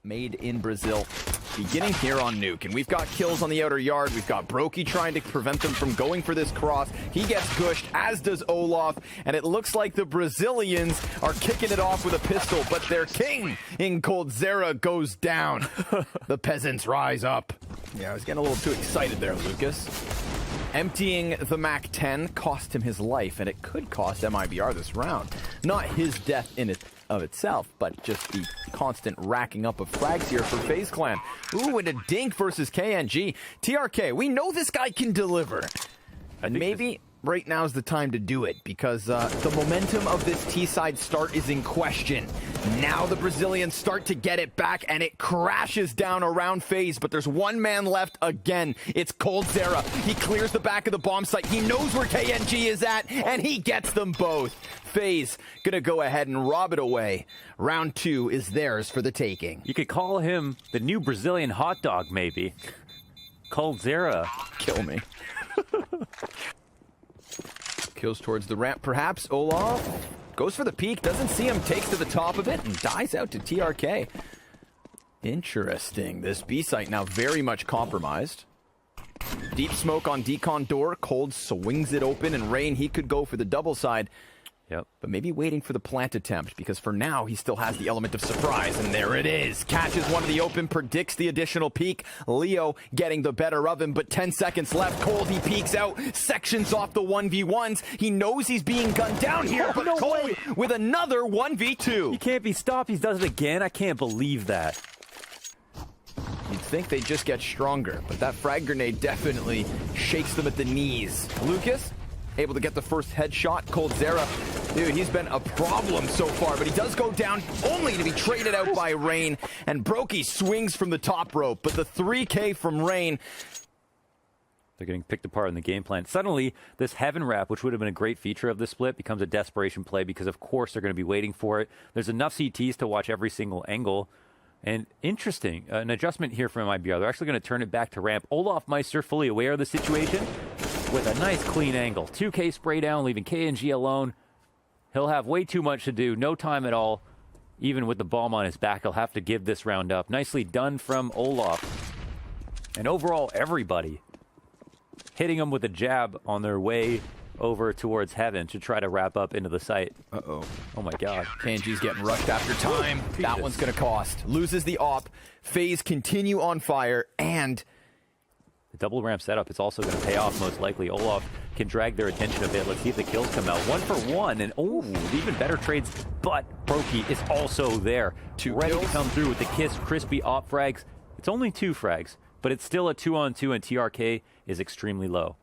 Made in Brazil, beginning here on Nuke, and we've got kills on the outer yard. We've got Brokey trying to prevent them from going for this cross. He gets gushed, as does Olaf, and it looks like the Brazilians are kicking it off with a pistol, but their king in coldzera goes down. The peasants rise up. Yeah, I was getting a little too excited there, Lucas. Emptying the MAC-10 cost him his life, and it could cost MIBR this round. Not his death in it of itself, but just the constant racking up of frags here for FaZe Clan. Ooh, and a dink versus KNG. TRK, we know this guy can deliver. And maybe right now is the time to do it, because the momentum of this T-side start is in question. Now the Brazilians start to get it back, and it crashes down around FaZe, but there's one man left again. It's coldzera. He clears the back of the bomb site. He knows where KNG is at, and he gets them both. FaZe gonna go ahead and rob it away. Round 2 is theirs for the taking. You could call him the new Brazilian hot dog, maybe. coldzera. Kill me. Kills towards the ramp, perhaps. Olaf goes for the peek, doesn't see him, takes to the top of it, and dies out to TRK. Interesting. This B site now very much compromised. Deep smoke on decon door. Cold swings it open, and Rain, he could go for the double side. Yep. But maybe waiting for the plant attempt, because for now he still has the element of surprise, and there it is. Catches one of the open, predicts the additional peek. Leo getting the better of him, but 10 seconds left. Cold, he peeks out, sections off the 1v1s. He knows he's being gunned down here, but no Cold way. with another 1v2. He can't be stopped. He does it again. I can't believe that. You'd think they'd just get stronger, but that frag grenade definitely shakes them at the knees. Lucas able to get the first headshot. coldzera, dude, he's been a problem so far, but he does go down only to be traded out by Rain. And Brokey swings from the top rope, but the 3K from Rain. They're getting picked apart in the game plan. Suddenly, this heaven wrap, which would have been a great feature of this split, becomes a desperation play, because of course they're going to be waiting for it. There's enough CTs to watch every single angle. And interesting, an adjustment here from MIBR. They're actually going to turn it back to ramp. Olaf Meister fully aware of the situation, with a nice clean angle. 2K spray down, leaving KNG alone. He'll have way too much to do, no time at all. Even with the bomb on his back, he'll have to give this round up. Nicely done from Olaf. And overall, everybody hitting him with a jab on their way over towards heaven to try to wrap up into the site. Uh-oh. Oh my god. KNG's getting rushed after time. That one's gonna cost. Loses the op. FaZe continue on fire, and the double ramp setup is also going to pay off, most likely. Olaf can drag their attention a bit. Let's see if the kills come out. 1 for 1, and oh, even better trades. But Brokey is also there, ready to come through with the crispy op frags. It's only 2 frags, but it's still a 2-on-2, and TRK is extremely low.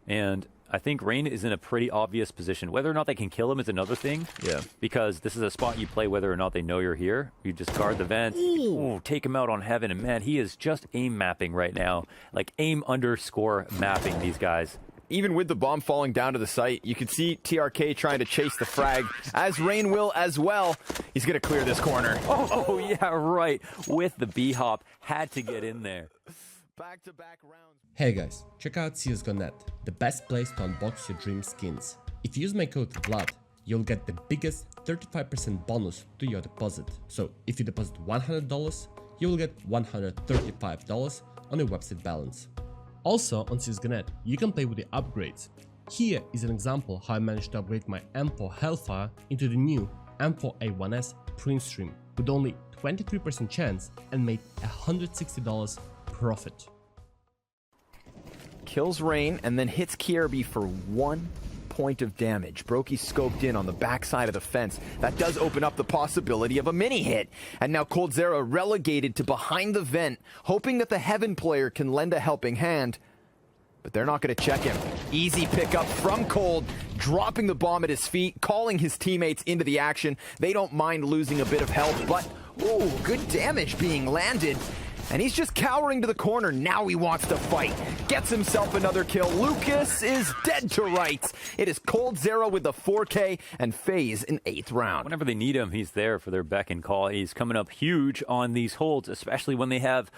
And I think Rain is in a pretty obvious position. Whether or not they can kill him is another thing. Yeah. Because this is a spot you play whether or not they know you're here. You just guard the vent. Ooh, take him out on heaven. And man, he is just aim mapping right now. Like aim_mapping these guys. Even with the bomb falling down to the site, you can see TRK trying to chase the frag, as Rain will as well. He's going to clear this corner. Oh, yeah, right. With the B-hop. Had to get in there. Back-to-back rounds. Hey guys, check out CSGO.net, the best place to unbox your dream skins. If you use my code VLAD, you'll get the biggest 35% bonus to your deposit. So if you deposit $100, you will get $135 on your website balance. Also on CSGO.net, you can play with the upgrades. Here is an example how I managed to upgrade my M4 Hellfire into the new M4A1S Prince Stream with only 23% chance and made $160 profit. Kills Rain and then hits Kierby for 1 point of damage. Brokey scoped in on the backside of the fence. That does open up the possibility of a mini hit. And now coldzera relegated to behind the vent, hoping that the Heaven player can lend a helping hand. But they're not going to check him. Easy pickup from Cold, dropping the bomb at his feet, calling his teammates into the action. They don't mind losing a bit of health, but ooh, good damage being landed. And he's just cowering to the corner. Now he wants to fight. Gets himself another kill. Lucas is dead to rights. It is coldzera with the 4K and FaZe in 8th round. Whenever they need him, he's there for their beck and call. He's coming up huge on these holds, especially when they have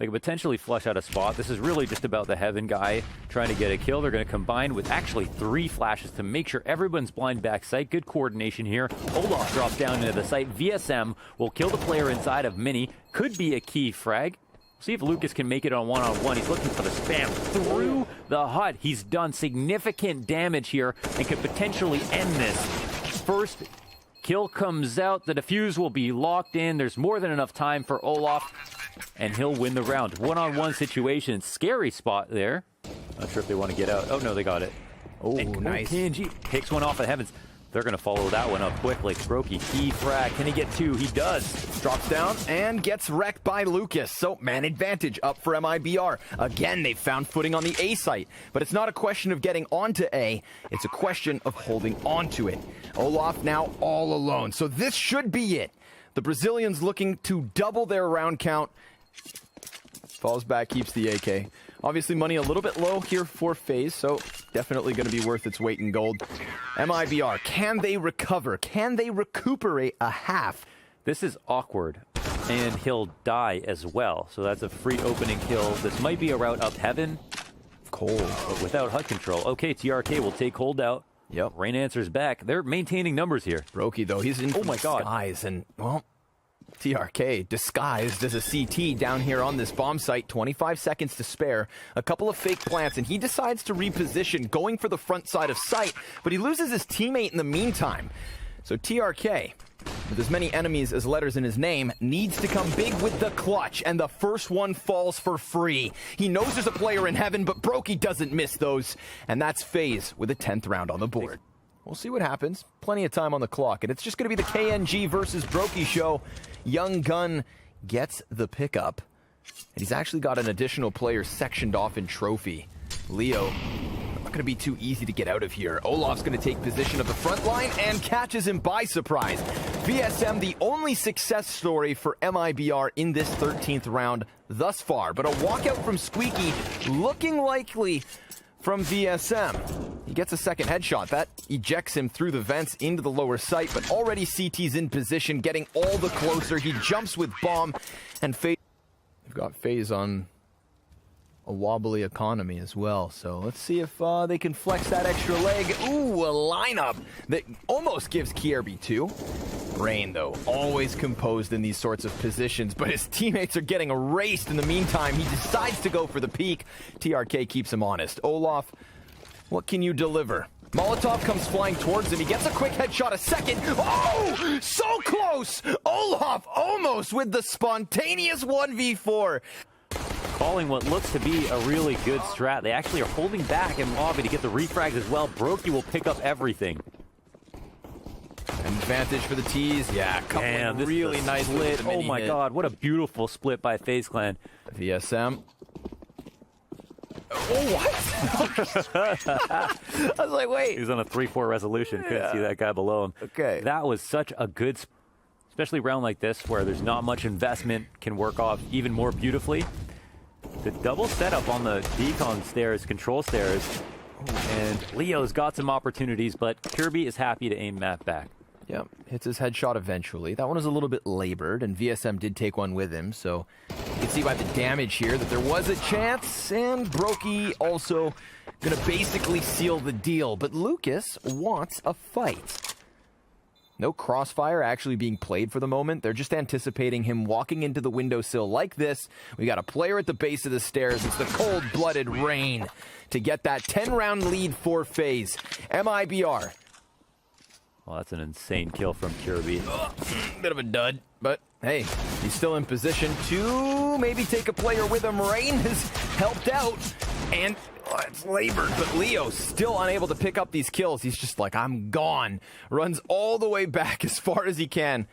They could potentially flush out a spot. This is really just about the Heaven guy trying to get a kill. They're going to combine with actually 3 flashes to make sure everyone's blind back sight. Good coordination here. Olaf drops down into the site. VSM will kill the player inside of Mini. Could be a key frag. See if Lucas can make it on one-on-one. He's looking for the spam through the hut. He's done significant damage here and could potentially end this. First kill comes out. The defuse will be locked in. There's more than enough time for Olaf, and he'll win the round. One-on-one situation. Scary spot there. Not sure if they want to get out. Oh, no, they got it. Oh, nice. KNG picks one off of Heavens. They're going to follow that one up quickly. Brokey, key frag. Can he get 2? He does. Drops down and gets wrecked by Lucas. So, man advantage up for MIBR. Again, they've found footing on the A site. But it's not a question of getting onto A. It's a question of holding onto it. Olaf now all alone. So this should be it. The Brazilians looking to double their round count. Falls back, keeps the AK. Obviously, money a little bit low here for FaZe, so definitely going to be worth its weight in gold. MIBR, can they recover? Can they recuperate a half? This is awkward, and he'll die as well. So that's a free opening kill. This might be a route up Heaven. Cold. But without HUD control. Okay, TRK will take hold out. Yep. Rain answers back. They're maintaining numbers here. Brokey, though, he's in disguise, and, well, TRK disguised as a CT down here on this bomb site. 25 seconds to spare. A couple of fake plants, and he decides to reposition, going for the front side of site, but he loses his teammate in the meantime. So TRK, with as many enemies as letters in his name, needs to come big with the clutch, and the first one falls for free. He knows there's a player in Heaven, but Brokey doesn't miss those, and that's FaZe with a 10th round on the board. We'll see what happens. Plenty of time on the clock, and it's just going to be the KNG versus Brokey show. Young Gun gets the pickup, and he's actually got an additional player sectioned off in trophy. Leo, not going to be too easy to get out of here. Olaf's going to take position of the front line and catches him by surprise. VSM, the only success story for MIBR in this 13th round thus far, but a walkout from Squeaky looking likely from VSM. He gets a second headshot. That ejects him through the vents into the lower site, but already CT's in position, getting all the closer. He jumps with bomb, and FaZe. They've got FaZe on a wobbly economy as well, so let's see if they can flex that extra leg. Ooh, a lineup that almost gives Kierby 2. Rain, though, always composed in these sorts of positions, but his teammates are getting erased in the meantime. He decides to go for the peak. TRK keeps him honest. Olaf, what can you deliver? Molotov comes flying towards him. He gets a quick headshot, a second. Oh, so close! Olaf almost with the spontaneous 1v4. Calling what looks to be a really good strat. They actually are holding back in lobby to get the refrags as well. Brokey will pick up everything. Advantage for the T's. Yeah, damn, this really nice split. Oh my god, what a beautiful split by FaZe Clan. VSM. Oh, what? I was like, wait. He was on a 3-4 resolution. Couldn't see that guy below him. Okay. That was such a good, especially round like this where there's not much investment, can work off even more beautifully. The double setup on the decon stairs, control stairs, and Leo's got some opportunities, but Kirby is happy to aim that back. Yep, hits his headshot eventually. That one was a little bit labored, and VSM did take one with him, so you can see by the damage here that there was a chance, and Brokey also gonna basically seal the deal, but Lucas wants a fight. No crossfire actually being played for the moment. They're just anticipating him walking into the windowsill like this. We got a player at the base of the stairs. It's the cold-blooded Rain to get that 10-round lead for FaZe. MIBR. Well, that's an insane kill from Kirby. Bit of a dud, but hey, he's still in position to maybe take a player with him. Rain has helped out, and it's labored, but Leo still unable to pick up these kills. He's just like, I'm gone. Runs all the way back as far as he can.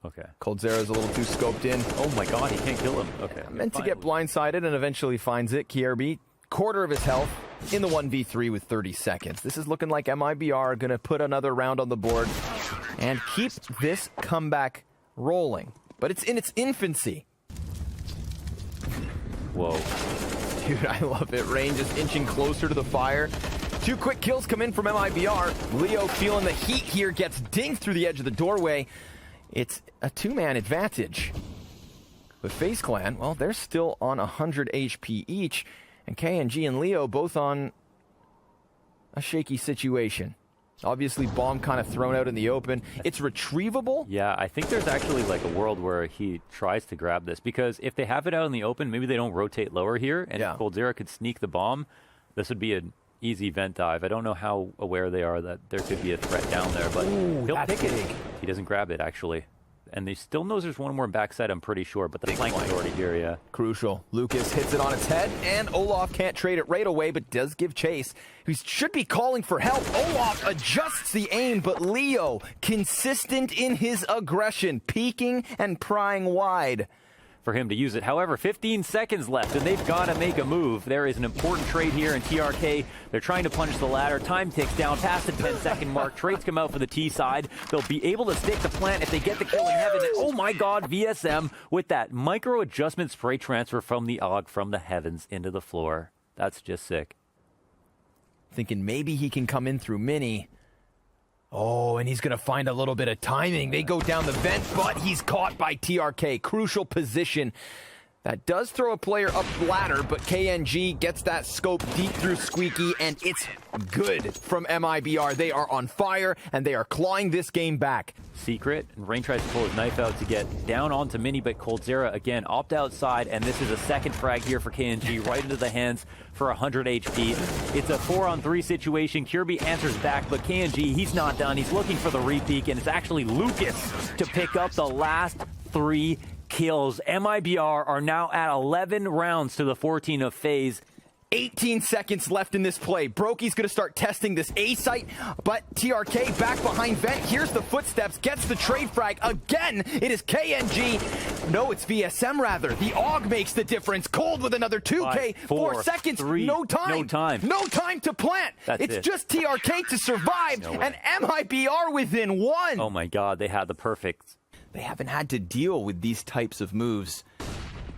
Okay. coldzera's a little too scoped in. Oh my god, he can't kill him. Okay. Meant to get blindsided and eventually finds it. Kierby, quarter of his health in the 1v3 with 30 seconds. This is looking like MIBR going to put another round on the board and keep this comeback rolling. But it's in its infancy. Whoa. Dude, I love it. Rain just inching closer to the fire. 2 quick kills come in from MIBR. Leo feeling the heat here, gets dinged through the edge of the doorway. It's a 2-man advantage. But FaZe Clan, well, they're still on 100 HP each, and KNG and Leo both on a shaky situation. Obviously, bomb kind of thrown out in the open. It's retrievable. Yeah, I think there's actually like a world where he tries to grab this, because if they have it out in the open, maybe they don't rotate lower here, and if coldzera could sneak the bomb, this would be an easy vent dive. I don't know how aware they are that there could be a threat down there, but he'll pick it. He doesn't grab it, actually. And he still knows there's one more backside, I'm pretty sure, but the flank is already here, yeah. Crucial. Lucas hits it on its head, and Olaf can't trade it right away, but does give chase. He should be calling for help. Olaf adjusts the aim, but Leo, consistent in his aggression, peeking and prying wide. For him to use it. However, 15 seconds left, and they've got to make a move. There is an important trade here in TRK. They're trying to punch the ladder. Time ticks down past the 10-second mark. Trades come out for the T side. They'll be able to stick the plant if they get the kill in heaven. And oh my god, VSM with that micro adjustment spray transfer from the AUG from the heavens into the floor. That's just sick. Thinking maybe he can come in through mini. Oh, and he's going to find a little bit of timing. They go down the vent, but he's caught by TRK. Crucial position. That does throw a player up ladder, but KNG gets that scope deep through Squeaky, and it's good from MIBR. They are on fire, and they are clawing this game back. Secret, and Rain tries to pull his knife out to get down onto Mini, but coldzera again opt outside, and this is a second frag here for KNG, right into the hands for 100 HP. It's a 4-on-3 situation. Kirby answers back, but KNG, he's not done. He's looking for the repeak, and it's actually Lucas to pick up the last 3 kills. MIBR are now at 11 rounds to the 14 of FaZe. 18 seconds left in this play. Brokey's going to start testing this A site, but TRK back behind vent. Here's the footsteps, gets the trade frag. Again, it is KNG. No, it's VSM rather. The AUG makes the difference. Cold with another 2K. 4 seconds. 3, no time. No time. No time to plant. It's just TRK to survive, and MIBR within 1. Oh my god, they had the perfect. They haven't had to deal with these types of moves.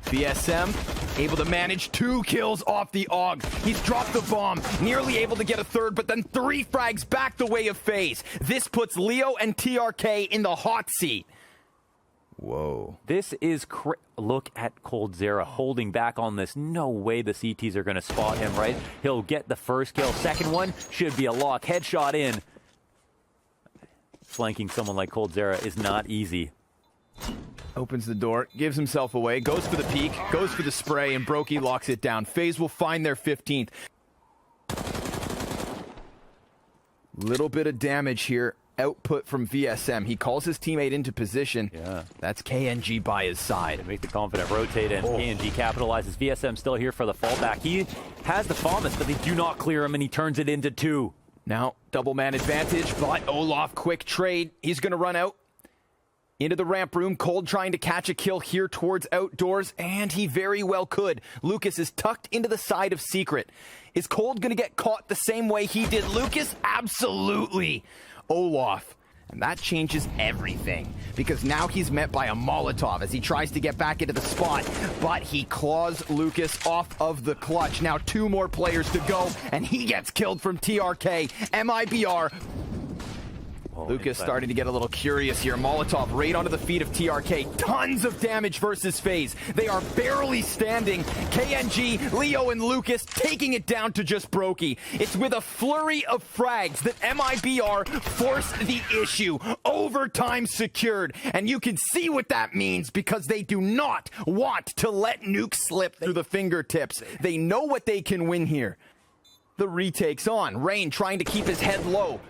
VSM able to manage 2 kills off the AUG. He's dropped the bomb, nearly able to get a third, but then 3 frags back the way of FaZe. This puts Leo and TRK in the hot seat. Whoa. This is look at coldzera holding back on this. No way the CTs are going to spot him, right? He'll get the first kill. Second one should be a lock. Headshot in. Flanking someone like coldzera is not easy. Opens the door, gives himself away, goes for the peek, goes for the spray, and Brokey locks it down. FaZe will find their 15th. Little bit of damage here. Output from VSM. He calls his teammate into position. Yeah. That's KNG by his side. They make the confident rotate, and KNG capitalizes. VSM still here for the fallback. He has the Thomas, but they do not clear him, and he turns it into 2. Now, double man advantage, but Olaf, quick trade. He's going to run out into the ramp room. Cold trying to catch a kill here towards outdoors, and he very well could. Lucas is tucked into the side of Secret. Is Cold going to get caught the same way he did Lucas? Absolutely. Olaf. And that changes everything, because now he's met by a Molotov as he tries to get back into the spot, but he claws Lucas off of the clutch. Now 2 more players to go, and he gets killed from TRK. MIBR. Lucas starting to get a little curious here. Molotov right onto the feet of TRK. Tons of damage versus FaZe. They are barely standing. KNG, Leo, and Lucas taking it down to just Brokey. It's with a flurry of frags that MIBR forced the issue. Overtime secured. And you can see what that means, because they do not want to let Nuke slip through the fingertips. They know what they can win here. The retake's on. Rain trying to keep his head low,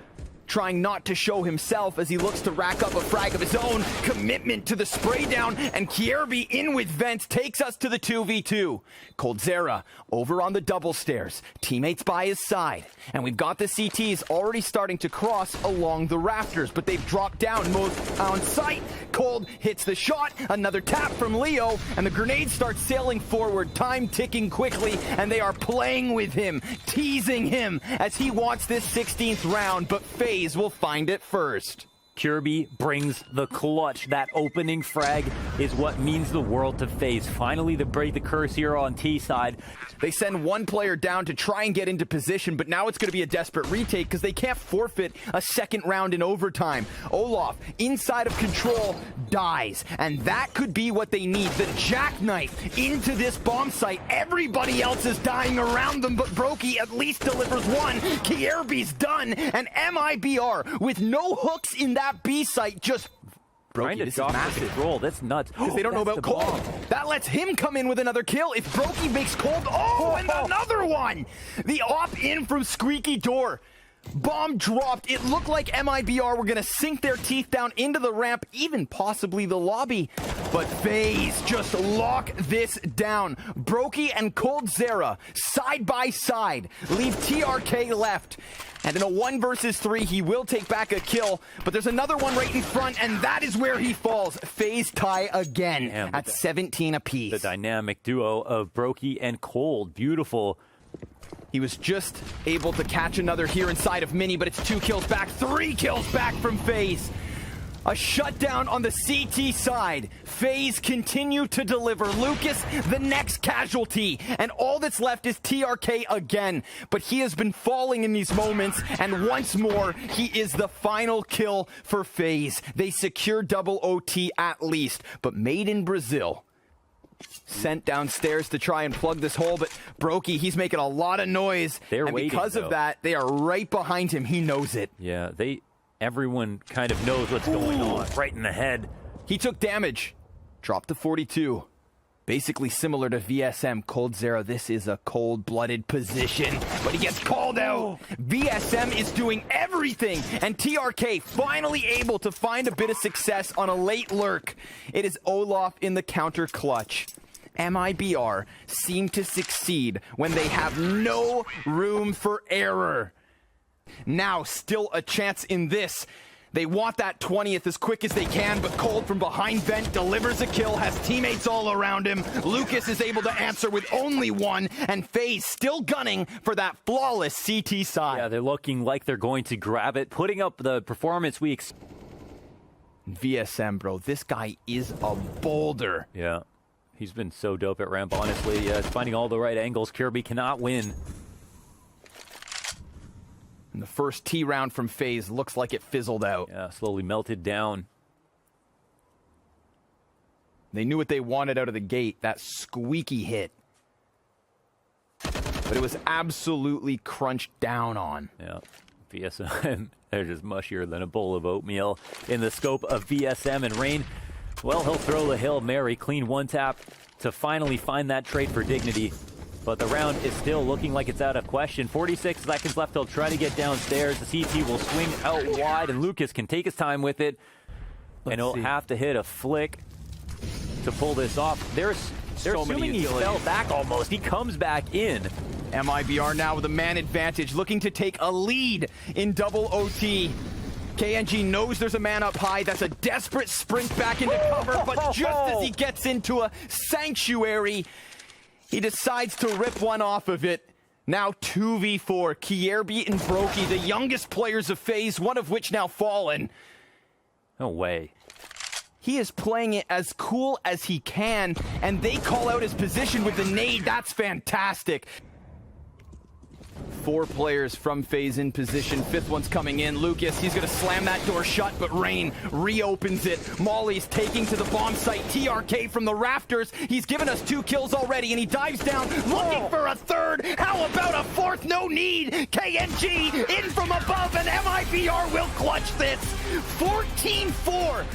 trying not to show himself as he looks to rack up a frag of his own. Commitment to the spray down, and Kierby in with vent takes us to the 2v2. coldzera over on the double stairs, teammates by his side, and we've got the CTs already starting to cross along the rafters, but they've dropped down most on sight. Cold hits the shot, another tap from Leo, and the grenade starts sailing forward, time ticking quickly, and they are playing with him, teasing him as he wants this 16th round, but FaZe will find it first. Kirby brings the clutch. That opening frag is what means the world to FaZe. Finally, they break the curse here on T side. They send one player down to try and get into position, but now it's going to be a desperate retake because they can't forfeit a second round in overtime. Olaf, inside of control, dies, and that could be what they need. The jackknife into this bomb site. Everybody else is dying around them, but Brokey at least delivers one. Kierby's done, and MIBR with no hooks in that B site just Trying to dock the control. That's nuts. Because they don't know about Cold. That lets him come in with another kill. If Brokey makes Cold, and another one! The op-in from Squeaky Door. Bomb dropped. It looked like MIBR were going to sink their teeth down into the ramp, even possibly the lobby. But FaZe just lock this down. Brokey and coldzera side by side leave TRK left. And in a 1 versus 3, he will take back a kill, but there's another one right in front, and that is where he falls. FaZe tie again at 17 apiece. The dynamic duo of Brokey and Cold. Beautiful. He was just able to catch another here inside of Mini, but it's 2 kills back, 3 kills back from FaZe. A shutdown on the CT side. FaZe continue to deliver. Lucas, the next casualty. And all that's left is TRK again. But he has been falling in these moments. And once more, he is the final kill for FaZe. They secure double OT at least. But made in Brazil. Sent downstairs to try and plug this hole. But Brokey, he's making a lot of noise. They're and waiting, because of that, they are right behind him. He knows it. Yeah, everyone kind of knows what's going on. Right in the head. He took damage. Dropped to 42. Basically similar to VSM. coldzera, this is a cold-blooded position, but he gets called out. VSM is doing everything, and TRK finally able to find a bit of success on a late lurk. It is Olaf in the counter clutch. MIBR seem to succeed when they have no room for error. Now, still a chance in this. They want that 20th as quick as they can, but Cold from behind vent delivers a kill, has teammates all around him. Lucas is able to answer with only one, and FaZe still gunning for that flawless CT side. Yeah, they're looking like they're going to grab it, putting up the performance we VSM, bro, this guy is a boulder. Yeah, he's been so dope at ramp, honestly. Finding all the right angles. Kirby cannot win. And the first T round from FaZe looks like it fizzled out. Yeah, slowly melted down. They knew what they wanted out of the gate, that squeaky hit. But it was absolutely crunched down on. Yeah, VSM, they're just mushier than a bowl of oatmeal in the scope of VSM. And Rain, well, he'll throw the Hail Mary, clean one tap to finally find that trade for dignity. But the round is still looking like it's out of question. 46 seconds left. He'll try to get downstairs. The CT will swing out wide, and Lucas can take his time with it. And he'll have to hit a flick to pull this off. They're assuming he fell back almost. He comes back in. MIBR now with a man advantage, looking to take a lead in double OT. KNG knows there's a man up high. That's a desperate sprint back into cover, but just as he gets into a sanctuary, he decides to rip one off of it. Now 2v4. Kierby and Brokey, the youngest players of FaZe, one of which now fallen. No way. He is playing it as cool as he can, and they call out his position with the nade. That's fantastic. 4 players from FaZe in position. 5th one's coming in. Lucas, he's going to slam that door shut, but Rain reopens it. Molly's taking to the bomb site. TRK from the rafters. He's given us 2 kills already, and he dives down, looking for a 3rd. How about a 4th? No need. KNG in from above, and MIBR will clutch this. 14-4.